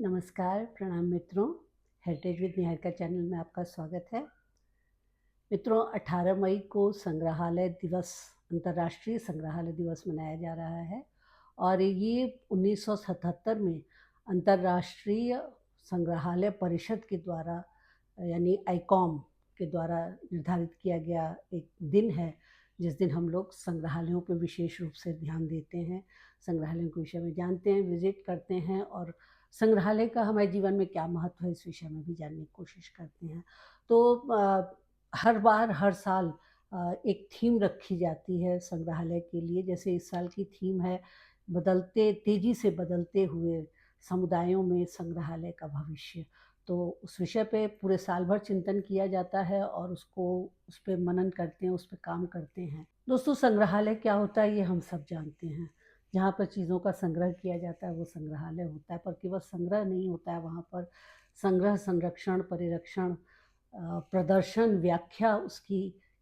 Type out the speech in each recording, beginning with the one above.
नमस्कार, प्रणाम मित्रों। हेरिटेज विद निहारिका चैनल में आपका स्वागत है। मित्रों, 18 मई को संग्रहालय दिवस, अंतर्राष्ट्रीय संग्रहालय दिवस मनाया जा रहा है और ये 1977 में अंतर्राष्ट्रीय संग्रहालय परिषद के द्वारा यानी आईकॉम के द्वारा निर्धारित किया गया एक दिन है, जिस दिन हम लोग संग्रहालयों पर विशेष रूप से ध्यान देते हैं, संग्रहालयों के विषय में जानते हैं, विजिट करते हैं और संग्रहालय का हमारे जीवन में क्या महत्व है इस विषय में भी जानने की कोशिश करते हैं। तो हर बार हर साल एक थीम रखी जाती है संग्रहालय के लिए। जैसे इस साल की थीम है तेजी से बदलते हुए समुदायों में संग्रहालय का भविष्य। तो उस विषय पे पूरे साल भर चिंतन किया जाता है और उस पे मनन करते हैं, उस पे काम करते हैं। दोस्तों, संग्रहालय क्या होता है ये हम सब जानते हैं। जहाँ पर चीज़ों का संग्रह किया जाता है वो संग्रहालय होता है, पर केवल संग्रह नहीं होता है, वहाँ पर संग्रह, संरक्षण, परिरक्षण, प्रदर्शन, व्याख्या उसकी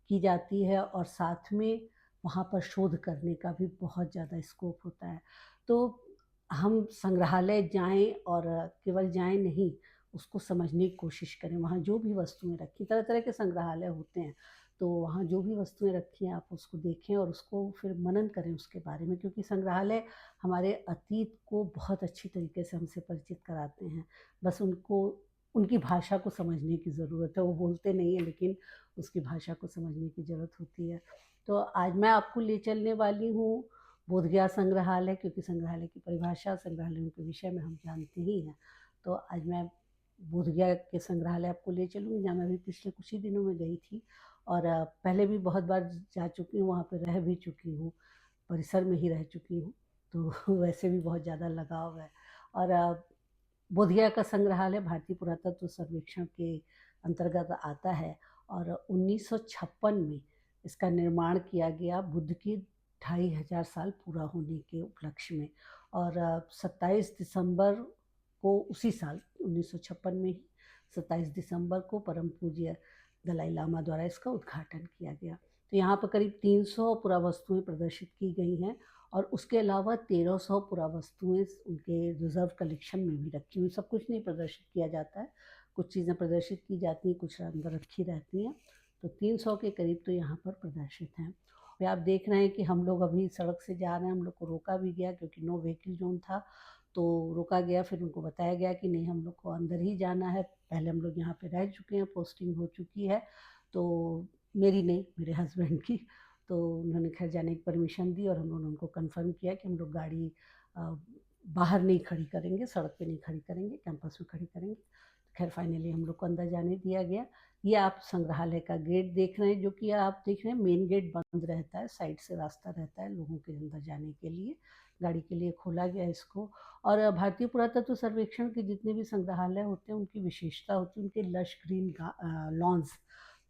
की जाती है और साथ में वहाँ पर शोध करने का भी बहुत ज़्यादा स्कोप होता है। तो हम संग्रहालय जाएं और केवल जाएं नहीं, उसको समझने की कोशिश करें। वहाँ जो भी वस्तुएं रखी, तरह तरह के संग्रहालय होते हैं, तो वहाँ जो भी वस्तुएं रखी हैं आप उसको देखें और उसको फिर मनन करें उसके बारे में, क्योंकि संग्रहालय हमारे अतीत को बहुत अच्छी तरीके से हमसे परिचित कराते हैं। बस उनको उनकी भाषा को समझने की ज़रूरत है। वो बोलते नहीं हैं, लेकिन उसकी भाषा को समझने की ज़रूरत होती है। तो आज मैं आपको ले चलने वाली हूँ बोधगया संग्रहालय, क्योंकि संग्रहालय की परिभाषा, संग्रहालयों के विषय में हम जानते ही हैं। तो आज मैं बोधगया के संग्रहालय आपको ले चलूँगी, जहाँ मैं अभी पिछले कुछ ही दिनों में गई थी और पहले भी बहुत बार जा चुकी हूँ, वहाँ पे रह भी चुकी हूँ, परिसर में ही रह चुकी हूँ, तो वैसे भी बहुत ज़्यादा लगाव है। और बोधगया का संग्रहालय भारतीय पुरातत्व सर्वेक्षण के अंतर्गत आता है और 1956 में इसका निर्माण किया गया, बुद्ध की 2500 साल पूरा होने के उपलक्ष्य में। और 27 दिसंबर को, उसी साल 1956 में ही 27 दिसंबर को परम पूज्य दलाई लामा द्वारा इसका उद्घाटन किया गया। तो यहाँ पर करीब 300 पुरावस्तुएं प्रदर्शित की गई हैं और उसके अलावा 1300 पुरावस्तुएं उनके रिजर्व कलेक्शन में भी रखी हुई। सब कुछ नहीं प्रदर्शित किया जाता है, कुछ चीज़ें प्रदर्शित की जाती हैं, कुछ अंदर रखी रहती हैं। तो 300 के करीब तो यहाँ पर प्रदर्शित हैं। और आप देख रहे हैं कि हम लोग अभी सड़क से जा रहे हैं, हम लोग को रोका भी गया क्योंकि नो व्हीकल जोन था, तो रोका गया। फिर उनको बताया गया कि नहीं, हम लोग को अंदर ही जाना है। पहले हम लोग यहाँ पे रह चुके हैं, पोस्टिंग हो चुकी है, तो मेरी नहीं, मेरे हस्बैंड की। तो उन्होंने खैर जाने की परमिशन दी और हम लोगों ने उनको कंफर्म किया कि हम लोग गाड़ी बाहर नहीं खड़ी करेंगे, सड़क पे नहीं खड़ी करेंगे, कैंपस में खड़ी करेंगे। तो खैर फाइनली हम लोग को अंदर जाने दिया गया। ये आप संग्रहालय का गेट देख रहे हैं, जो कि आप देख रहे हैं मेन गेट बंद रहता है, साइड से रास्ता रहता है लोगों के अंदर जाने के लिए, गाड़ी के लिए खोला गया इसको। और भारतीय पुरातत्व सर्वेक्षण के जितने भी संग्रहालय होते हैं उनकी विशेषता होती है उनके लश ग्रीन लॉन्स।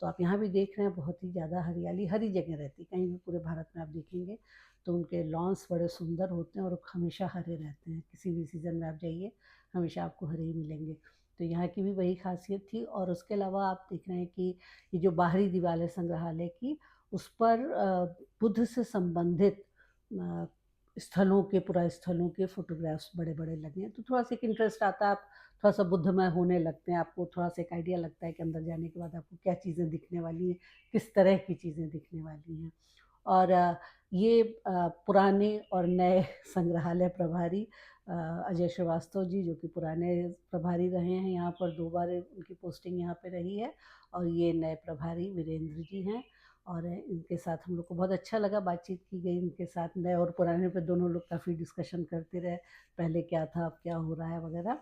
तो आप यहाँ भी देख रहे हैं बहुत ही ज़्यादा हरियाली हरी जगह रहती है, कहीं भी पूरे भारत में आप देखेंगे तो उनके लॉन्स बड़े सुंदर होते हैं और हमेशा हरे रहते हैं। किसी भी सीज़न में आप जाइए, हमेशा आपको हरे ही मिलेंगे। तो यहाँ की भी वही खासियत थी। और उसके अलावा आप देख रहे हैं कि ये जो बाहरी दीवार है संग्रहालय की, उस पर बुद्ध से संबंधित स्थलों के, पुरा स्थलों के फोटोग्राफ्स बड़े बड़े लगे हैं। तो थोड़ा सा एक इंटरेस्ट आता है, आप थोड़ा सा बुद्धमय होने लगते हैं, आपको थोड़ा सा एक आइडिया लगता है कि अंदर जाने के बाद आपको क्या चीज़ें दिखने वाली हैं, किस तरह की चीज़ें दिखने वाली हैं। और ये पुराने और नए संग्रहालय प्रभारी अजय श्रीवास्तव जी, जो कि पुराने प्रभारी रहे हैं, यहाँ पर 2 बार उनकी पोस्टिंग यहाँ पे रही है, और ये नए प्रभारी वीरेंद्र जी हैं। और इनके साथ हम लोग को बहुत अच्छा लगा, बातचीत की गई इनके साथ, नए और पुराने पे दोनों लोग काफ़ी डिस्कशन करते रहे, पहले क्या था अब क्या हो रहा है वगैरह।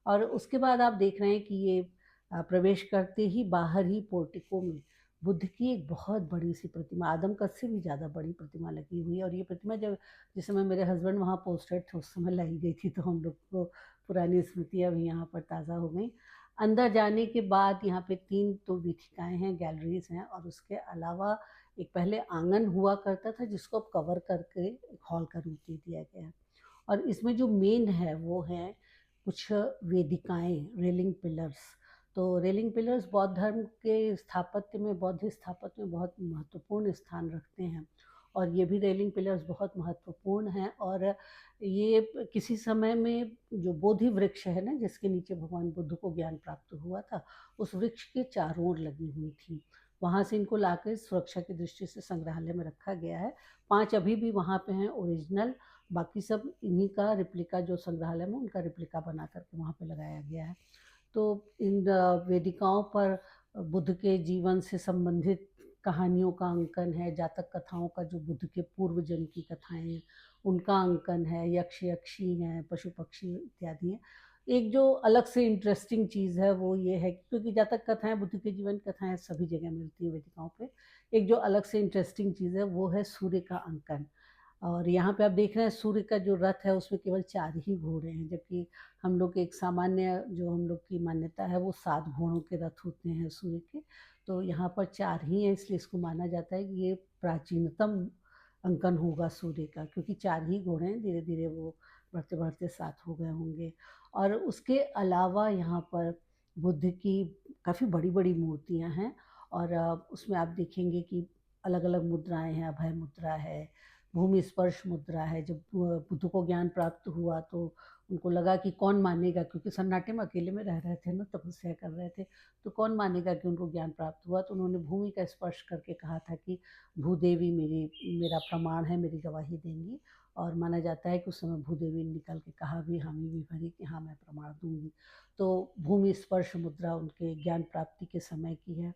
और उसके बाद आप देख रहे हैं कि ये प्रवेश करते ही बाहर ही पोर्टिको में बुद्ध की एक बहुत बड़ी सी प्रतिमा, आदमकद से भी ज़्यादा बड़ी प्रतिमा लगी हुई है। और ये प्रतिमा जब जिस समय मेरे हस्बैंड वहाँ पोस्टेड थे उस समय लाई गई थी, तो हम लोग को पुरानी स्मृतियाँ भी यहाँ पर ताज़ा हो गई। अंदर जाने के बाद यहाँ पे 3 तो वीथिकाएँ हैं, गैलरीज़ हैं, और उसके अलावा एक पहले आंगन हुआ करता था जिसको अब कवर करके एक हॉल का रूप दे दिया गया है। और इसमें जो मेन है वो है कुछ वेदिकाएँ, रेलिंग पिलर्स। तो रेलिंग पिलर्स बौद्ध धर्म के स्थापत्य में, बौद्ध स्थापत्य में बहुत महत्वपूर्ण स्थान रखते हैं। और ये भी रेलिंग पिलर्स बहुत महत्वपूर्ण हैं। और ये किसी समय में जो बोधि वृक्ष है ना, जिसके नीचे भगवान बुद्ध को ज्ञान प्राप्त हुआ था, उस वृक्ष के चारों ओर लगी हुई थी। वहाँ से इनको लाकर सुरक्षा की दृष्टि से संग्रहालय में रखा गया है। 5 अभी भी वहाँ पे हैं ओरिजिनल, बाकी सब इन्हीं का रिप्लिका, जो संग्रहालय में उनका रिप्लिका बना करके वहाँ पे लगाया गया है। तो इन वेदिकाओं पर बुद्ध के जीवन से संबंधित कहानियों का अंकन है, जातक कथाओं का, जो बुद्ध के पूर्व जन्म की कथाएं हैं उनका अंकन है, यक्ष यक्षी हैं, पशु पक्षी इत्यादि हैं। एक जो अलग से इंटरेस्टिंग चीज़ है वो ये है, क्योंकि जातक कथाएं, बुद्ध की जीवन कथाएं सभी जगह मिलती हैं वेदिकाओं पे। एक जो अलग से इंटरेस्टिंग चीज़ है वो है सूर्य का अंकन। और यहाँ पे आप देख रहे हैं सूर्य का जो रथ है उसमें केवल 4 ही घोड़े हैं, जबकि हम लोग एक सामान्य जो हम लोग की मान्यता है वो 7 घोड़ों के रथ होते हैं सूर्य के। तो यहाँ पर 4 ही हैं, इसलिए इसको माना जाता है कि ये प्राचीनतम अंकन होगा सूर्य का, क्योंकि 4 ही घोड़े हैं, धीरे धीरे वो बढ़ते बढ़ते 7 हो गए होंगे। और उसके अलावा यहाँ पर बुद्ध की काफ़ी बड़ी बड़ी मूर्तियाँ हैं। और उसमें आप देखेंगे कि अलग अलग मुद्राएं हैं, अभय मुद्रा है, भूमि स्पर्श मुद्रा है। जब बुद्ध को ज्ञान प्राप्त हुआ तो उनको लगा कि कौन मानेगा, क्योंकि सन्नाटे में अकेले में रह रहे थे ना, तपस्या कर रहे थे, तो कौन मानेगा कि उनको ज्ञान प्राप्त हुआ। तो उन्होंने भूमि का स्पर्श करके कहा था कि भूदेवी मेरा प्रमाण है, मेरी गवाही देंगी। और माना जाता है कि उस समय भूदेवी ने निकल के कहा भी, हामी भी भरी, कि हाँ मैं प्रमाण दूंगी। तो भूमि स्पर्श मुद्रा उनके ज्ञान प्राप्ति के समय की है।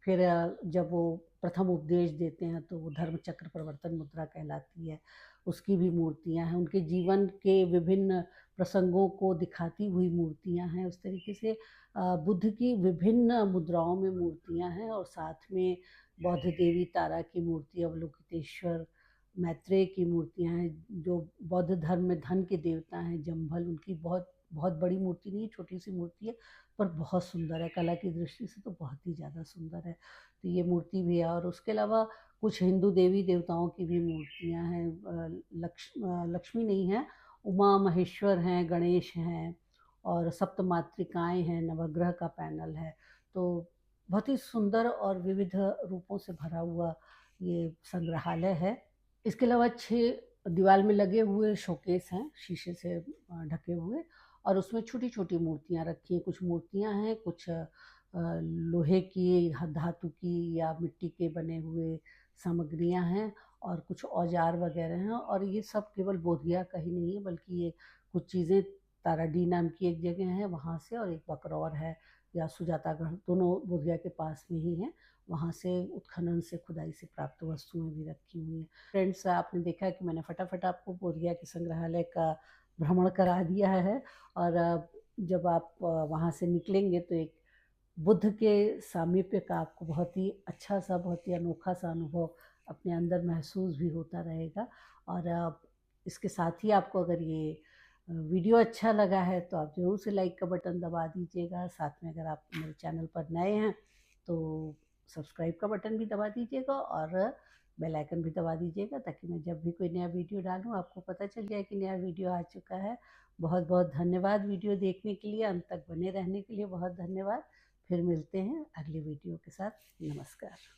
फिर जब वो प्रथम उपदेश देते हैं तो वो धर्म चक्र प्रवर्तन मुद्रा कहलाती है, उसकी भी मूर्तियाँ हैं। उनके जीवन के विभिन्न प्रसंगों को दिखाती हुई मूर्तियाँ हैं। उस तरीके से बुद्ध की विभिन्न मुद्राओं में मूर्तियाँ हैं। और साथ में बौद्ध देवी तारा की मूर्ति, अवलोकितेश्वर, मैत्रेय की मूर्तियाँ हैं, जो बौद्ध धर्म में धन के देवता हैं, जम्भल, उनकी बहुत बहुत बड़ी मूर्ति नहीं है, छोटी सी मूर्ति है, पर बहुत सुंदर है, कला की दृष्टि से तो बहुत ही ज़्यादा सुंदर है। तो ये मूर्ति भी है। और उसके अलावा कुछ हिंदू देवी देवताओं की भी मूर्तियाँ हैं। लक्ष्मी नहीं है, उमा महेश्वर हैं, गणेश हैं, और सप्त मातृकाएँ हैं, नवग्रह का पैनल है। तो बहुत ही सुंदर और विविध रूपों से भरा हुआ ये संग्रहालय है। इसके अलावा 6 दीवार में लगे हुए शोकेस हैं, शीशे से ढके हुए, और उसमें छोटी-छोटी मूर्तियाँ रखी हैं। कुछ मूर्तियाँ हैं, कुछ लोहे की, धातु की या मिट्टी के बने हुए सामग्रियाँ हैं, और कुछ औजार वगैरह हैं। और ये सब केवल बोधिया का ही नहीं है, बल्कि ये कुछ चीज़ें ताराडीह नाम की एक जगह है वहाँ से, और एक बकरौर है या सुजातागढ़, दोनों बोधिया के पास में ही हैं। वहाँ से उत्खनन से, खुदाई से प्राप्त वस्तुएँ भी रखी हुई हैं। फ्रेंड्स, आपने देखा कि मैंने फटाफट आपको बोधिया के संग्रहालय का भ्रमण करा दिया है। और जब आप वहाँ से निकलेंगे तो एक बुद्ध के सामीप्य का आपको बहुत ही अच्छा सा, बहुत ही अनोखा सा अनुभव अपने अंदर महसूस भी होता रहेगा। और इसके साथ ही आपको अगर ये वीडियो अच्छा लगा है तो आप ज़रूर से लाइक का बटन दबा दीजिएगा। साथ में अगर आप मेरे चैनल पर नए हैं तो सब्सक्राइब का बटन भी दबा दीजिएगा, और बेल आइकन भी दबा दीजिएगा, ताकि मैं जब भी कोई नया वीडियो डालूँ आपको पता चल जाए कि नया वीडियो आ चुका है। बहुत बहुत धन्यवाद वीडियो देखने के लिए, अंत तक बने रहने के लिए बहुत धन्यवाद। फिर मिलते हैं अगली वीडियो के साथ। नमस्कार।